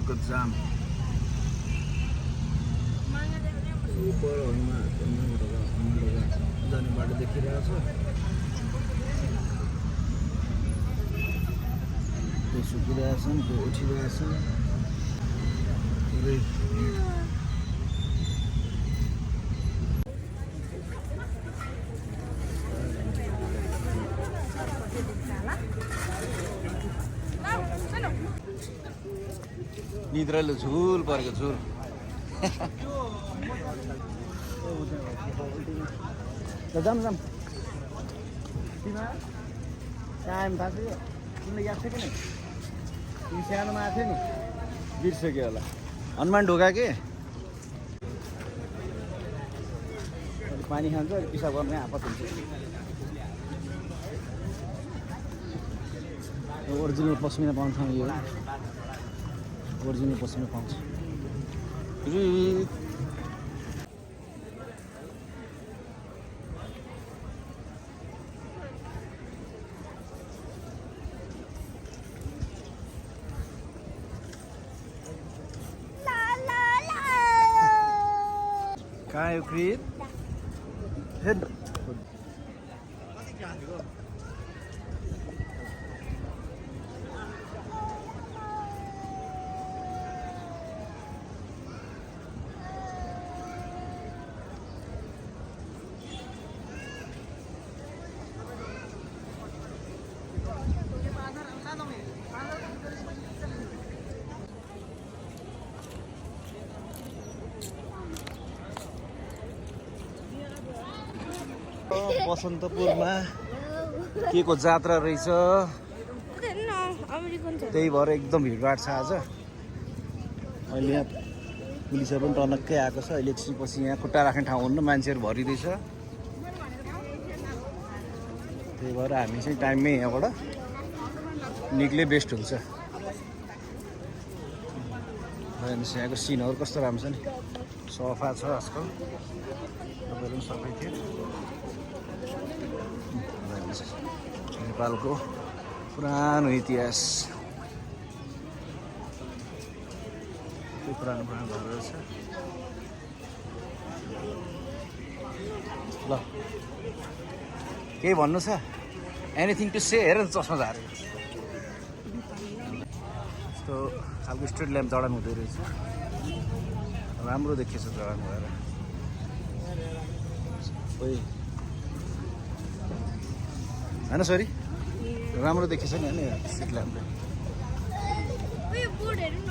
को जाम उपरहरूमा जाने बाटो देखिरहेछ त्यो सुकिरहेछन् त्यो उठिरहेछन् निद्राले झुल परेको झुल जाम जाम टाइम थाहा छ तिमीलाई याद छ कि नै तिमी सानोमा आएको थियो नि बिर्सक्यो होला हनुमान ढोका के पानी खान्छ अलिक पिसाब गर्ने आपत हुन्छ ओरिजिनल पस्मिना पाउँछ यो ओरिजिनल पस्मिना पाउँछ कहाँ यो क्रित हेड बसन्तपुरमा के को जात्रा रहेछ त्यही भएर एकदम भिडभाड छ आज अहिले यहाँ पुलिसहरू पनि टनक्कै आएको छ अहिले एकछिनपछि यहाँ खुट्टा राख्ने ठाउँ हुन्न मान्छेहरू भरिँदैछ त्यही भएर हामी चाहिँ टाइममै यहाँबाट निक्ले बेस्ट हुन्छ यहाँको सिनहरू कस्तो राम्रो छ नि सफा छ आजकल तपाईँहरू पनि सफै थियो नेपालको पुरानो इतिहास त्यो पुरानो घरहरू छ ल केही भन्नु छ एनिथिङ टु से हेर न चस्मा झारेको यस्तो खालको स्ट्रिट ल्याम्प जडान हुँदो रहेछ राम्रो देखिएछ जडान भएर होइन सरी राम्रो देखिएछ नि होइन स्ट्रिट ल्याम्पले